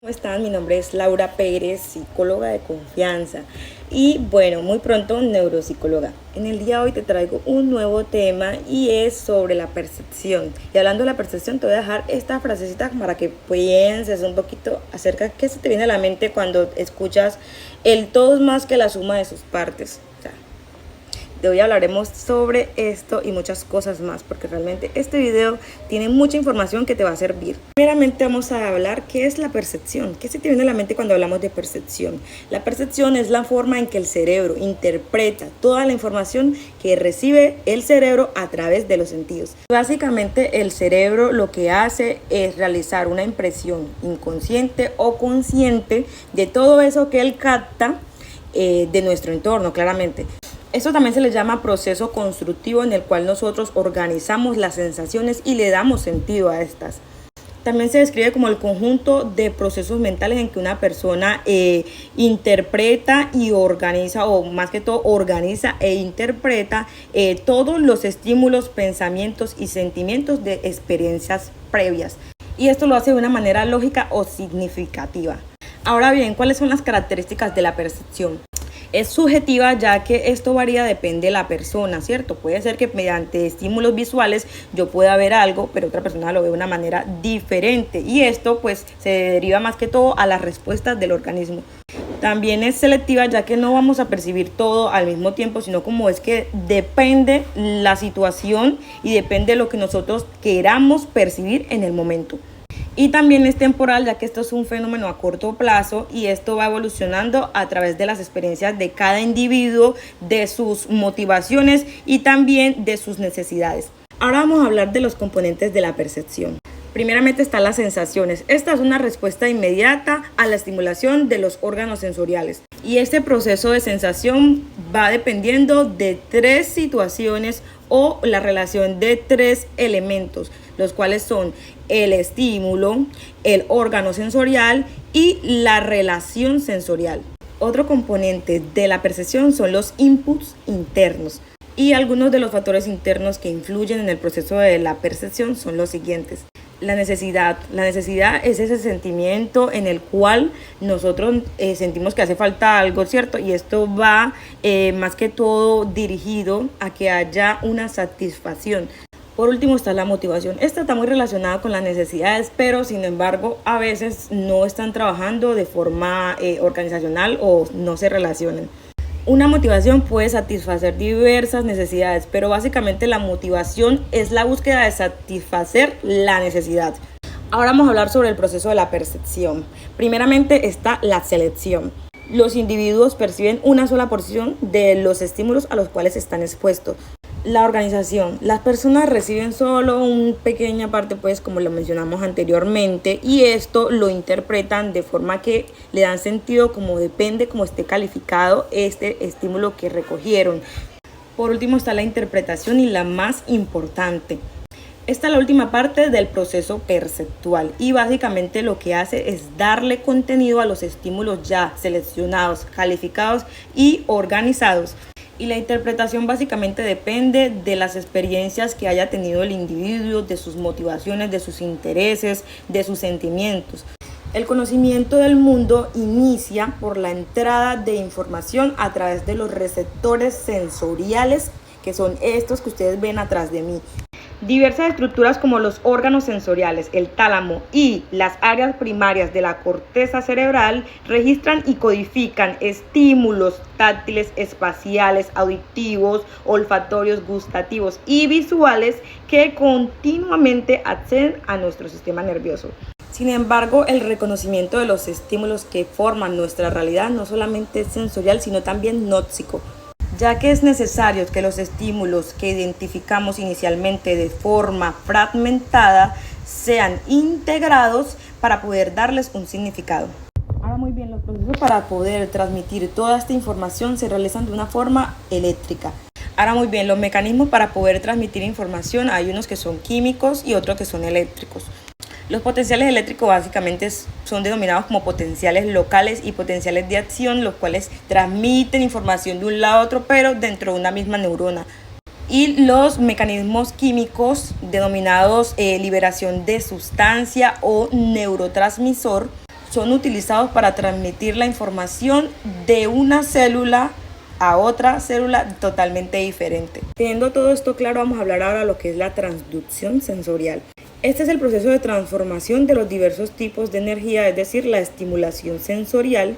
¿Cómo están? Mi nombre es Laura Pérez, psicóloga de confianza y bueno, muy pronto neuropsicóloga. En el día de hoy te traigo un nuevo tema y es sobre la percepción. Y hablando de la percepción te voy a dejar esta frasecita para que pienses un poquito acerca de qué se te viene a la mente cuando escuchas el todo es más que la suma de sus partes. De hoy hablaremos sobre esto y muchas cosas más, porque realmente este video tiene mucha información que te va a servir. Primeramente vamos a hablar qué es la percepción. ¿Qué se te viene a la mente cuando hablamos de percepción? La percepción es la forma en que el cerebro interpreta toda la información que recibe el cerebro a través de los sentidos. Básicamente el cerebro lo que hace es realizar una impresión inconsciente o consciente de todo eso que él capta de nuestro entorno, claramente. Esto también se le llama proceso constructivo, en el cual nosotros organizamos las sensaciones y le damos sentido a estas. También se describe como el conjunto de procesos mentales en que una persona interpreta y organiza, o más que todo organiza e interpreta todos los estímulos, pensamientos y sentimientos de experiencias previas. Y esto lo hace de una manera lógica o significativa. Ahora bien, ¿cuáles son las características de la percepción? Es subjetiva, ya que esto varía, depende de la persona, ¿cierto? Puede ser que mediante estímulos visuales yo pueda ver algo, pero otra persona lo ve de una manera diferente. Y esto pues se deriva más que todo a las respuestas del organismo. También es selectiva, ya que no vamos a percibir todo al mismo tiempo, sino como es que depende la situación y depende de lo que nosotros queramos percibir en el momento. Y también es temporal, ya que esto es un fenómeno a corto plazo y esto va evolucionando a través de las experiencias de cada individuo, de sus motivaciones y también de sus necesidades. Ahora vamos a hablar de los componentes de la percepción. Primeramente están las sensaciones. Esta es una respuesta inmediata a la estimulación de los órganos sensoriales. Y este proceso de sensación va dependiendo de tres situaciones o la relación de tres elementos, los cuales son el estímulo, el órgano sensorial y la relación sensorial. Otro componente de la percepción son los inputs internos. Y algunos de los factores internos que influyen en el proceso de la percepción son los siguientes. La necesidad. La necesidad es ese sentimiento en el cual nosotros sentimos que hace falta algo, ¿cierto? Y esto va más que todo dirigido a que haya una satisfacción. Por último está la motivación. Esta está muy relacionada con las necesidades, pero sin embargo a veces no están trabajando de forma organizacional o no se relacionan. Una motivación puede satisfacer diversas necesidades, pero básicamente la motivación es la búsqueda de satisfacer la necesidad. Ahora vamos a hablar sobre el proceso de la percepción. Primeramente está la selección. Los individuos perciben una sola porción de los estímulos a los cuales están expuestos. La organización. Las personas reciben solo una pequeña parte, pues como lo mencionamos anteriormente, y esto lo interpretan de forma que le dan sentido como depende como esté calificado este estímulo que recogieron. Por último está la interpretación, y la más importante. Esta es la última parte del proceso perceptual y básicamente lo que hace es darle contenido a los estímulos ya seleccionados, calificados y organizados. Y la interpretación básicamente depende de las experiencias que haya tenido el individuo, de sus motivaciones, de sus intereses, de sus sentimientos. El conocimiento del mundo inicia por la entrada de información a través de los receptores sensoriales, que son estos que ustedes ven atrás de mí. Diversas estructuras como los órganos sensoriales, el tálamo y las áreas primarias de la corteza cerebral registran y codifican estímulos táctiles, espaciales, auditivos, olfatorios, gustativos y visuales que continuamente acceden a nuestro sistema nervioso. Sin embargo, el reconocimiento de los estímulos que forman nuestra realidad no solamente es sensorial, sino también gnóstico, ya que es necesario que los estímulos que identificamos inicialmente de forma fragmentada sean integrados para poder darles un significado. Ahora muy bien, los procesos para poder transmitir toda esta información se realizan de una forma eléctrica. Ahora muy bien, los mecanismos para poder transmitir información, hay unos que son químicos y otros que son eléctricos. Los potenciales eléctricos básicamente son denominados como potenciales locales y potenciales de acción, los cuales transmiten información de un lado a otro, pero dentro de una misma neurona. Y los mecanismos químicos denominados liberación de sustancia o neurotransmisor son utilizados para transmitir la información de una célula a otra célula totalmente diferente. Teniendo todo esto claro, vamos a hablar ahora de lo que es la transducción sensorial. Este es el proceso de transformación de los diversos tipos de energía, es decir, la estimulación sensorial,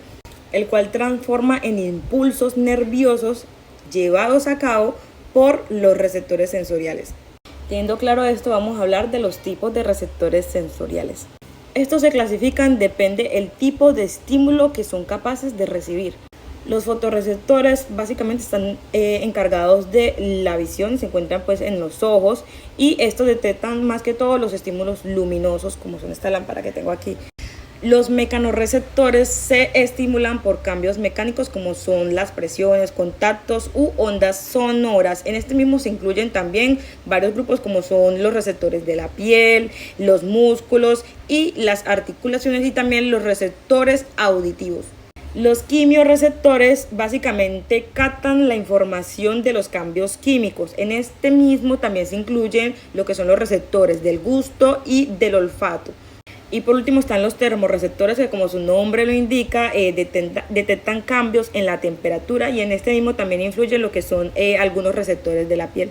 el cual transforma en impulsos nerviosos llevados a cabo por los receptores sensoriales. Teniendo claro esto, vamos a hablar de los tipos de receptores sensoriales. Estos se clasifican, depende el tipo de estímulo que son capaces de recibir. Los fotorreceptores básicamente están encargados de la visión, se encuentran pues en los ojos y estos detectan más que todo los estímulos luminosos, como son esta lámpara que tengo aquí. Los mecanorreceptores se estimulan por cambios mecánicos como son las presiones, contactos u ondas sonoras. En este mismo se incluyen también varios grupos como son los receptores de la piel, los músculos y las articulaciones, y también los receptores auditivos. Los quimiorreceptores básicamente captan la información de los cambios químicos. En este mismo también se incluyen lo que son los receptores del gusto y del olfato. Y por último están los termorreceptores, que como su nombre lo indica, detectan cambios en la temperatura, y en este mismo también influyen lo que son algunos receptores de la piel.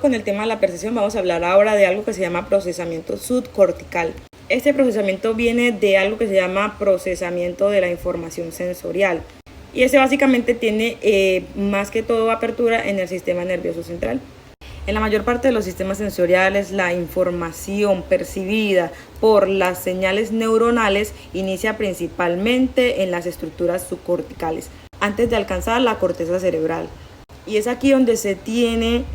Con el tema de la percepción vamos a hablar ahora de algo que se llama procesamiento subcortical. Este procesamiento viene de algo que se llama procesamiento de la información sensorial, y ese básicamente tiene más que todo apertura en el sistema nervioso central. En la mayor parte de los sistemas sensoriales, la información percibida por las señales neuronales inicia principalmente en las estructuras subcorticales, antes de alcanzar la corteza cerebral. Y es aquí donde se tiene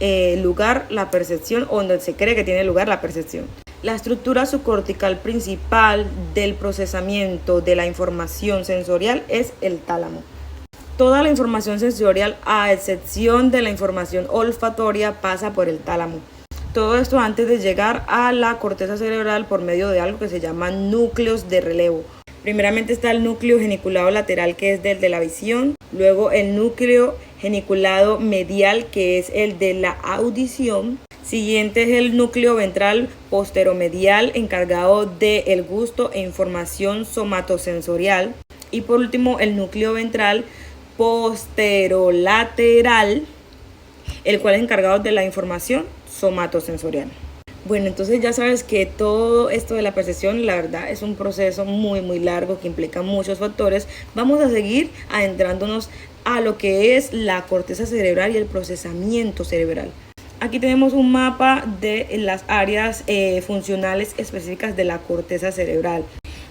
lugar la percepción, o donde se cree que tiene lugar la percepción. La estructura subcortical principal del procesamiento de la información sensorial es el tálamo. Toda la información sensorial, a excepción de la información olfatoria, pasa por el tálamo. Todo esto antes de llegar a la corteza cerebral por medio de algo que se llama núcleos de relevo. Primeramente está el núcleo geniculado lateral, que es del de la visión. Luego el núcleo geniculado medial, que es el de la audición. Siguiente es el núcleo ventral posteromedial, encargado del gusto e información somatosensorial. Y por último el núcleo ventral posterolateral, el cual es encargado de la información somatosensorial. Bueno, entonces ya sabes que todo esto de la percepción, la verdad, es un proceso muy largo que implica muchos factores. Vamos a seguir adentrándonos a lo que es la corteza cerebral y el procesamiento cerebral. Aquí tenemos un mapa de las áreas funcionales específicas de la corteza cerebral.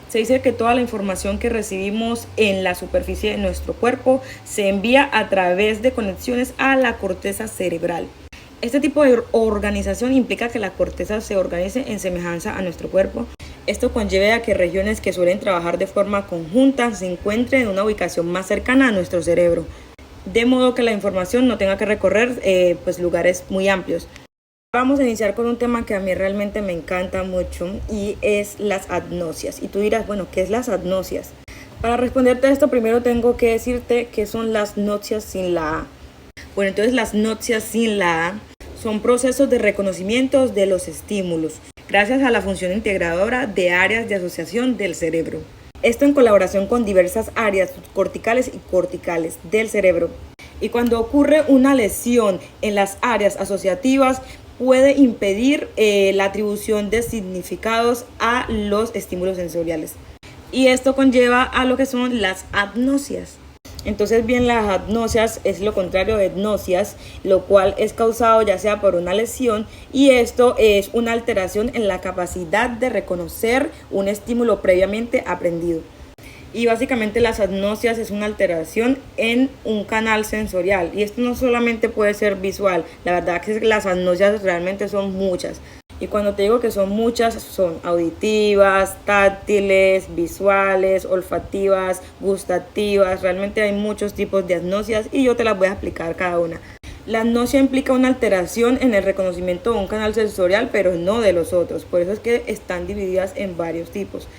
Se dice que toda la información que recibimos en la superficie de nuestro cuerpo se envía a través de conexiones a la corteza cerebral. Este tipo de organización implica que la corteza se organice en semejanza a nuestro cuerpo. Esto conlleva a que regiones que suelen trabajar de forma conjunta se encuentren en una ubicación más cercana a nuestro cerebro, de modo que la información no tenga que recorrer lugares muy amplios. Vamos a iniciar con un tema que a mí realmente me encanta mucho, y es las agnosias. Y tú dirás, bueno, ¿qué es las agnosias? Para responderte a esto, primero tengo que decirte qué son las notcias sin la A. Bueno, entonces las notcias sin la A son procesos de reconocimiento de los estímulos, gracias a la función integradora de áreas de asociación del cerebro. Esto en colaboración con diversas áreas subcorticales y corticales del cerebro. Y cuando ocurre una lesión en las áreas asociativas, puede impedir la atribución de significados a los estímulos sensoriales. Y esto conlleva a lo que son las agnosias. Entonces, bien, las agnosias es lo contrario de etnosias, lo cual es causado ya sea por una lesión, y esto es una alteración en la capacidad de reconocer un estímulo previamente aprendido. Y básicamente las agnosias es una alteración en un canal sensorial, y esto no solamente puede ser visual. La verdad que las agnosias realmente son muchas, y cuando te digo que son muchas, son auditivas, táctiles, visuales, olfativas, gustativas. Realmente hay muchos tipos de agnosias y yo te las voy a explicar cada una. La agnosia implica una alteración en el reconocimiento de un canal sensorial, pero no de los otros. Por eso es que están divididas en varios tipos.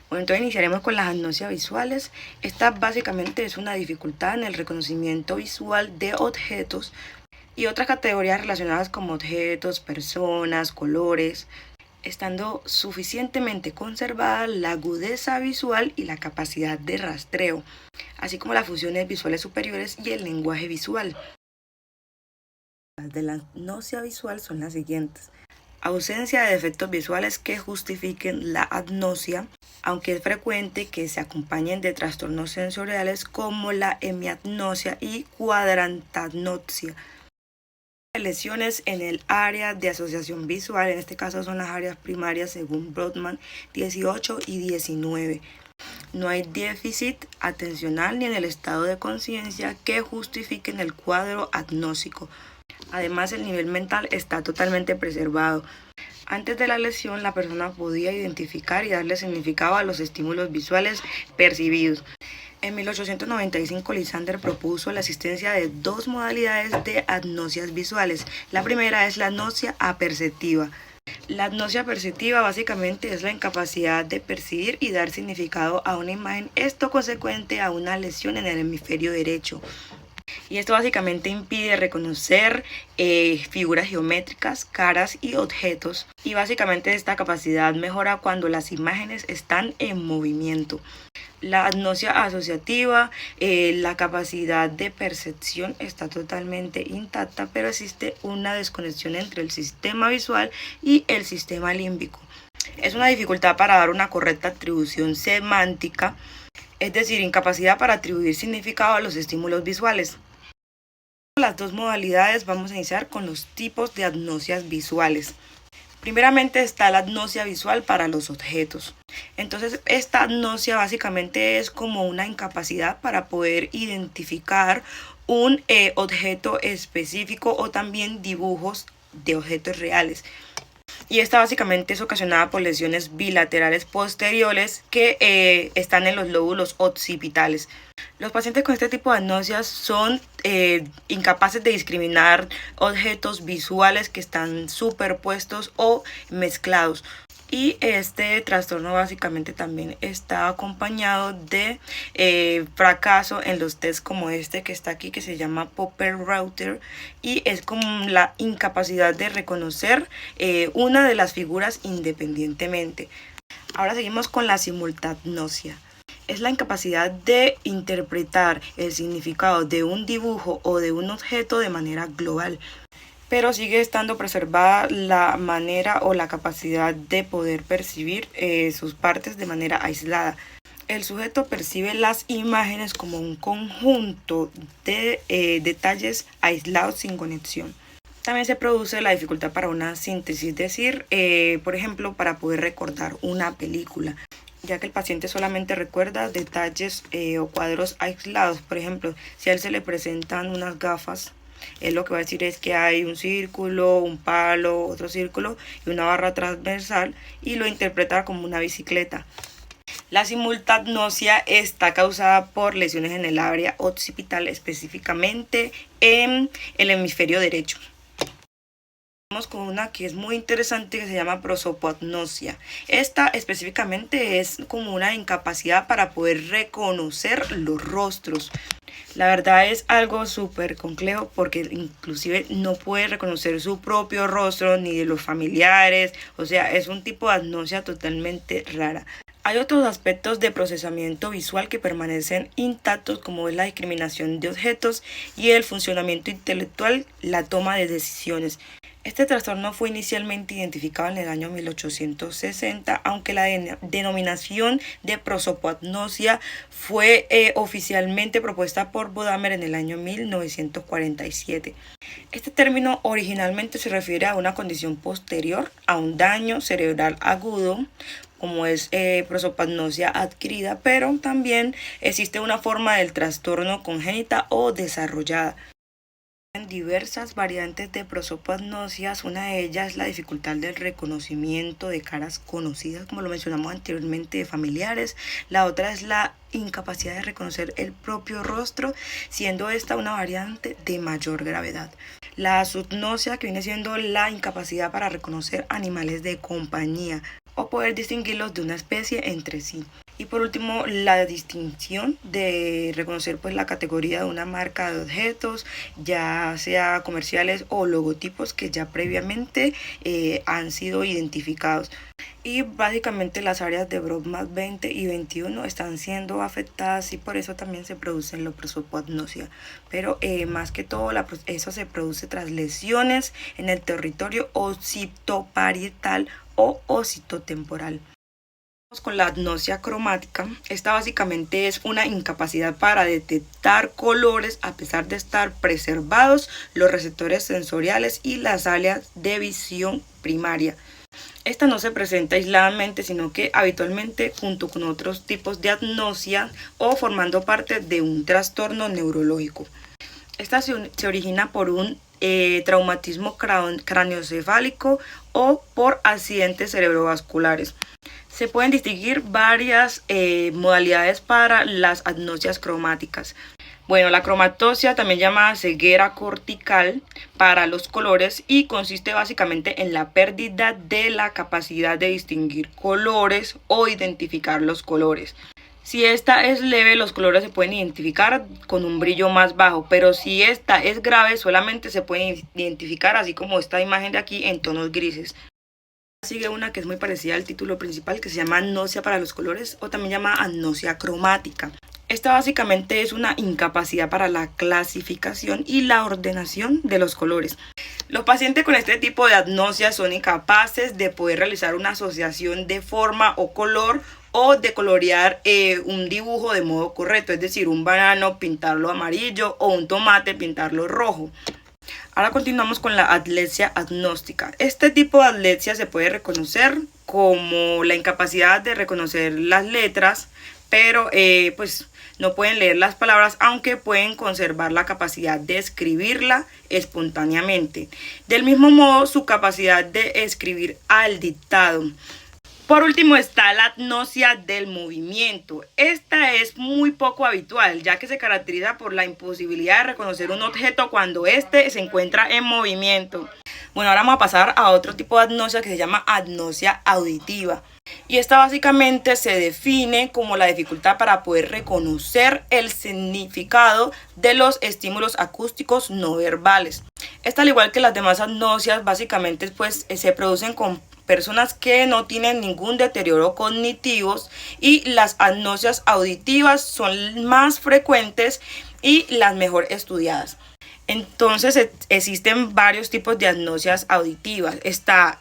Bueno, entonces iniciaremos con las agnosias visuales. Esta básicamente es una dificultad en el reconocimiento visual de objetos y otras categorías relacionadas como objetos, personas, colores. estando suficientemente conservada la agudeza visual y la capacidad de rastreo, así como las funciones visuales superiores y el lenguaje visual. Las de la agnosia visual son las siguientes: ausencia de defectos visuales que justifiquen la agnosia, aunque es frecuente que se acompañen de trastornos sensoriales como la hemiagnosia y cuadrantagnosia. Lesiones en el área de asociación visual, en este caso son las áreas primarias según Brodmann 18 y 19. No hay déficit atencional ni en el estado de conciencia que justifiquen el cuadro agnóstico. Además, el nivel mental está totalmente preservado. Antes de la lesión, la persona podía identificar y darle significado a los estímulos visuales percibidos. En 1895, Lysander propuso la existencia de dos modalidades de agnosias visuales. La primera es la agnosia aperceptiva. La agnosia perceptiva básicamente es la incapacidad de percibir y dar significado a una imagen, esto consecuente a una lesión en el hemisferio derecho. Y esto básicamente impide reconocer figuras geométricas, caras y objetos. Y básicamente esta capacidad mejora cuando las imágenes están en movimiento. La agnosia asociativa, la capacidad de percepción está totalmente intacta, pero existe una desconexión entre el sistema visual y el sistema límbico. Es una dificultad para dar una correcta atribución semántica, es decir, incapacidad para atribuir significado a los estímulos visuales. Las dos modalidades, vamos a iniciar con los tipos de agnosias visuales. Primeramente está la agnosia visual para los objetos. Entonces, esta agnosia básicamente es como una incapacidad para poder identificar un objeto específico o también dibujos de objetos reales. Y esta básicamente es ocasionada por lesiones bilaterales posteriores que están en los lóbulos occipitales. Los pacientes con este tipo de agnosias son incapaces de discriminar objetos visuales que están superpuestos o mezclados. Y este trastorno básicamente también está acompañado de fracaso en los tests como este que está aquí, que se llama Popper-Reuter, y es como la incapacidad de reconocer una de las figuras independientemente. Ahora seguimos con la simultagnosia. Es la incapacidad de interpretar el significado de un dibujo o de un objeto de manera global, pero sigue estando preservada la manera o la capacidad de poder percibir sus partes de manera aislada. El sujeto percibe las imágenes como un conjunto de detalles aislados sin conexión. También se produce la dificultad para una síntesis, es decir, por ejemplo, para poder recordar una película, ya que el paciente solamente recuerda detalles o cuadros aislados. Por ejemplo, si a él se le presentan unas gafas, él lo que va a decir es que hay un círculo, un palo, otro círculo y una barra transversal, y lo interpreta como una bicicleta. La simultagnosia está causada por lesiones en el área occipital, específicamente en el hemisferio derecho. Vamos con una que es muy interesante, que se llama prosopagnosia. Esta específicamente es como una incapacidad para poder reconocer los rostros. La verdad es algo súper complejo porque inclusive no puede reconocer su propio rostro ni de los familiares. O sea, es un tipo de agnosia totalmente rara. Hay otros aspectos de procesamiento visual que permanecen intactos, como es la discriminación de objetos y el funcionamiento intelectual, la toma de decisiones. Este trastorno fue inicialmente identificado en el año 1860, aunque la denominación de prosopagnosia fue oficialmente propuesta por Bodamer en el año 1947. Este término originalmente se refiere a una condición posterior a un daño cerebral agudo, como es prosopagnosia adquirida, pero también existe una forma del trastorno congénita o desarrollada. Diversas variantes de prosopagnosias. Una de ellas es la dificultad del reconocimiento de caras conocidas, como lo mencionamos anteriormente, de familiares. La otra es la incapacidad de reconocer el propio rostro, siendo esta una variante de mayor gravedad. La zootnosia, que viene siendo la incapacidad para reconocer animales de compañía o poder distinguirlos de una especie entre sí. Y por último, la distinción de reconocer pues la categoría de una marca de objetos, ya sea comerciales o logotipos que ya previamente han sido identificados. Y básicamente las áreas de BROMAS 20 y 21 están siendo afectadas y por eso también se producen la prosopagnosia. Pero más que todo eso se produce tras lesiones en el territorio occipitoparietal o occipitotemporal. Con la agnosia cromática, esta básicamente es una incapacidad para detectar colores a pesar de estar preservados los receptores sensoriales y las áreas de visión primaria. Esta no se presenta aisladamente, sino que habitualmente junto con otros tipos de agnosia o formando parte de un trastorno neurológico. Esta se origina por un traumatismo craneoencefálico o por accidentes cerebrovasculares. Se pueden distinguir varias modalidades para las agnosias cromáticas. Bueno, la cromatopsia, también llamada ceguera cortical para los colores, y consiste básicamente en la pérdida de la capacidad de distinguir colores o identificar los colores. Si esta es leve, los colores se pueden identificar con un brillo más bajo, pero si esta es grave, solamente se pueden identificar, así como esta imagen de aquí, en tonos grises. Sigue una que es muy parecida al título principal, que se llama agnosia para los colores o también llama agnosia cromática. Esta básicamente es una incapacidad para la clasificación y la ordenación de los colores. Los pacientes con este tipo de agnosia son incapaces de poder realizar una asociación de forma o color o de colorear un dibujo de modo correcto, es decir, un banano pintarlo amarillo o un tomate pintarlo rojo. Ahora continuamos con la atlepsia agnóstica. Este tipo de atlepsia se puede reconocer como la incapacidad de reconocer las letras, pero pues no pueden leer las palabras, aunque pueden conservar la capacidad de escribirla espontáneamente. Del mismo modo, su capacidad de escribir al dictado. Por último está la agnosia del movimiento. Esta es muy poco habitual, ya que se caracteriza por la imposibilidad de reconocer un objeto cuando éste se encuentra en movimiento. Bueno, ahora vamos a pasar a otro tipo de agnosia que se llama agnosia auditiva. Y esta básicamente se define como la dificultad para poder reconocer el significado de los estímulos acústicos no verbales. Esta, al igual que las demás agnosias, básicamente pues se producen con personas que no tienen ningún deterioro cognitivo, y las agnosias auditivas son más frecuentes y las mejor estudiadas. Entonces existen varios tipos de agnosias auditivas. Está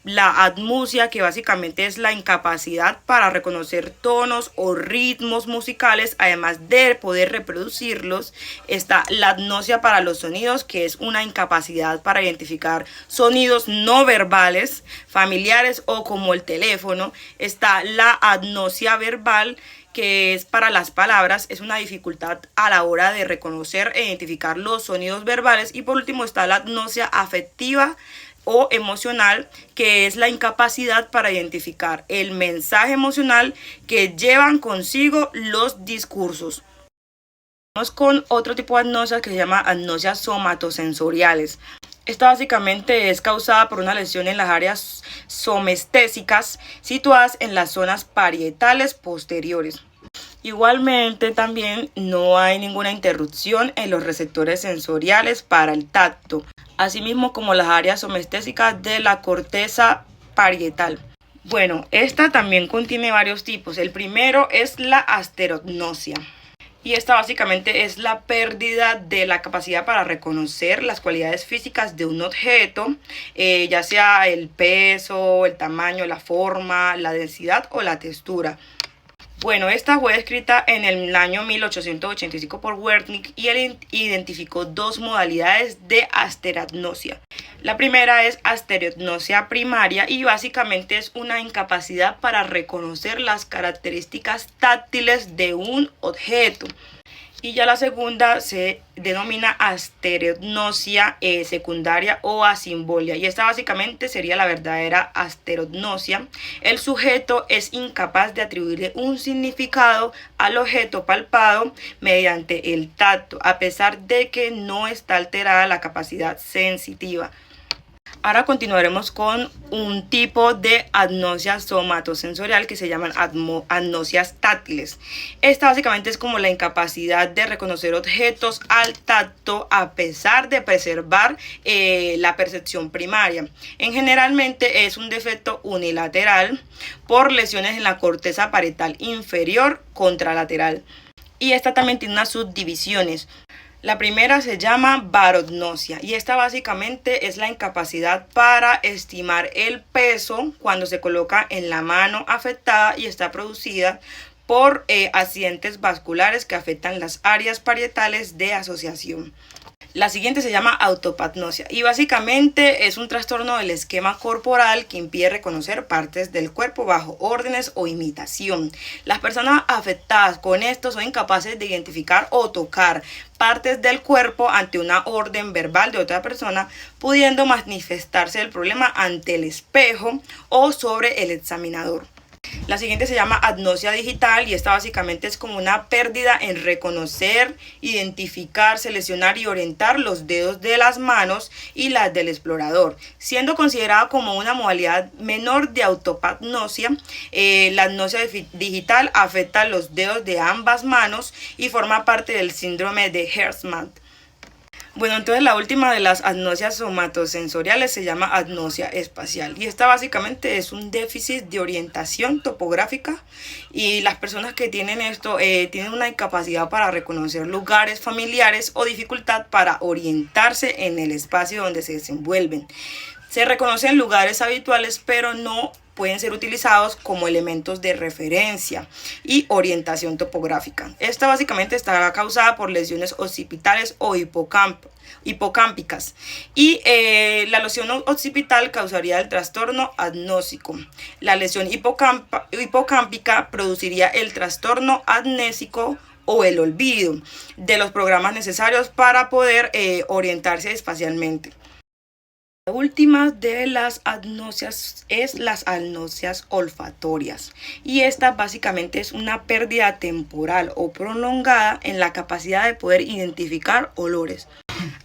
la agmusia, que básicamente es la incapacidad para reconocer tonos o ritmos musicales, además de poder reproducirlos. Está la agnosia para los sonidos, que es una incapacidad para identificar sonidos no verbales, familiares o como el teléfono. Está la agnosia verbal, que es para las palabras, es una dificultad a la hora de reconocer e identificar los sonidos verbales. Y por último está la agnosia afectiva o emocional, que es la incapacidad para identificar el mensaje emocional que llevan consigo los discursos. Vamos con otro tipo de agnosia que se llama agnosias somatosensoriales. Esta básicamente es causada por una lesión en las áreas somestésicas situadas en las zonas parietales posteriores. Igualmente también no hay ninguna interrupción en los receptores sensoriales para el tacto, asimismo como las áreas somestésicas de la corteza parietal. Bueno, esta también contiene varios tipos. El primero es la asterognosia. Y esta básicamente es la pérdida de la capacidad para reconocer las cualidades físicas de un objeto, ya sea el peso, el tamaño, la forma, la densidad o la textura. Bueno, esta fue escrita en el año 1885 por Wernicke, y él identificó dos modalidades de asterognosia. La primera es asterognosia primaria, y básicamente es una incapacidad para reconocer las características táctiles de un objeto. Y ya la segunda se denomina asterognosia secundaria o asimbolia. Y esta básicamente sería la verdadera asterognosia. El sujeto es incapaz de atribuirle un significado al objeto palpado mediante el tacto, a pesar de que no está alterada la capacidad sensitiva. Ahora continuaremos con un tipo de agnosia somatosensorial que se llaman agnosias táctiles. Esta básicamente es como la incapacidad de reconocer objetos al tacto a pesar de preservar la percepción primaria. Generalmente es un defecto unilateral por lesiones en la corteza parietal inferior contralateral. Y esta también tiene unas subdivisiones. La primera se llama barognosia y esta básicamente es la incapacidad para estimar el peso cuando se coloca en la mano afectada y está producida por accidentes vasculares que afectan las áreas parietales de asociación. La siguiente se llama autopagnosia y básicamente es un trastorno del esquema corporal que impide reconocer partes del cuerpo bajo órdenes o imitación. Las personas afectadas con esto son incapaces de identificar o tocar partes del cuerpo ante una orden verbal de otra persona, pudiendo manifestarse el problema ante el espejo o sobre el examinador. La siguiente se llama agnosia digital y esta básicamente es como una pérdida en reconocer, identificar, seleccionar y orientar los dedos de las manos y las del explorador. Siendo considerada como una modalidad menor de autopagnosia, la agnosia digital afecta los dedos de ambas manos y forma parte del síndrome de Hirschsprung. Bueno, entonces la última de las agnosias somatosensoriales se llama agnosia espacial y esta básicamente es un déficit de orientación topográfica y las personas que tienen esto tienen una incapacidad para reconocer lugares familiares o dificultad para orientarse en el espacio donde se desenvuelven. Se reconocen lugares habituales pero no pueden ser utilizados como elementos de referencia y orientación topográfica. Esta básicamente estará causada por lesiones occipitales o hipocámpicas y la lesión occipital causaría el trastorno agnósico. La lesión hipocámpica produciría el trastorno agnésico o el olvido de los programas necesarios para poder orientarse espacialmente. La última de las agnosias es las agnosias olfatorias y esta básicamente es una pérdida temporal o prolongada en la capacidad de poder identificar olores.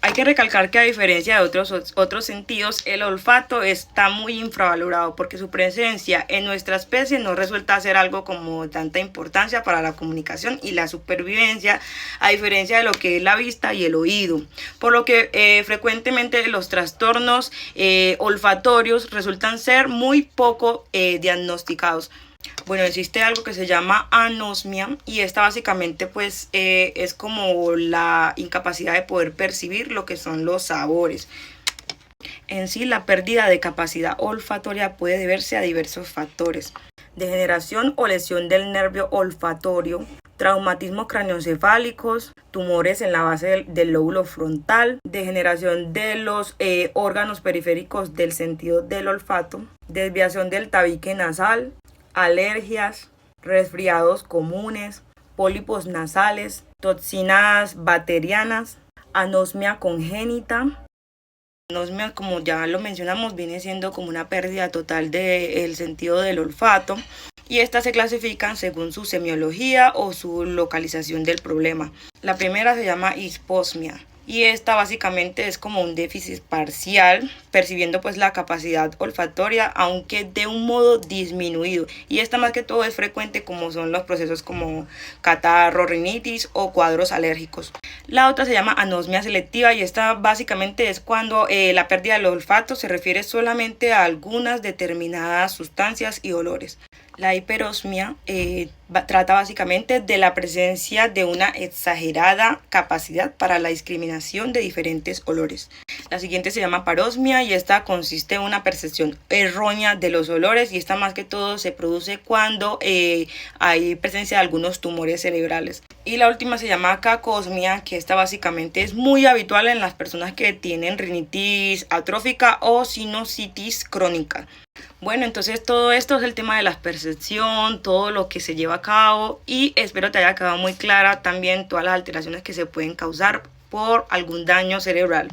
Hay que recalcar que a diferencia de otros sentidos, el olfato está muy infravalorado porque su presencia en nuestra especie no resulta ser algo como tanta importancia para la comunicación y la supervivencia, a diferencia de lo que es la vista y el oído, por lo que frecuentemente los trastornos olfatorios resultan ser muy poco diagnosticados. Bueno, existe algo que se llama anosmia y esta básicamente pues es como la incapacidad de poder percibir lo que son los sabores. En sí, la pérdida de capacidad olfatoria puede deberse a diversos factores: degeneración o lesión del nervio olfatorio, traumatismos craneoencefálicos, tumores en la base del lóbulo frontal, degeneración de los órganos periféricos del sentido del olfato, desviación del tabique nasal, alergias, resfriados comunes, pólipos nasales, toxinas bacterianas, anosmia congénita. Anosmia, como ya lo mencionamos, viene siendo como una pérdida total del sentido del olfato y estas se clasifican según su semiología o su localización del problema. La primera se llama hisposmia y esta básicamente es como un déficit parcial, percibiendo pues la capacidad olfatoria, aunque de un modo disminuido. Y esta más que todo es frecuente como son los procesos como catarro, rinitis o cuadros alérgicos. La otra se llama anosmia selectiva y esta básicamente es cuando la pérdida del olfato se refiere solamente a algunas determinadas sustancias y olores. La hiperosmia trata básicamente de la presencia de una exagerada capacidad para la discriminación de diferentes olores. La siguiente se llama parosmia y esta consiste en una percepción errónea de los olores y esta más que todo se produce cuando hay presencia de algunos tumores cerebrales. Y la última se llama cacosmia, que esta básicamente es muy habitual en las personas que tienen rinitis atrófica o sinusitis crónica. Bueno, entonces todo esto es el tema de la percepción, todo lo que se lleva a cabo y espero te haya quedado muy clara también todas las alteraciones que se pueden causar por algún daño cerebral.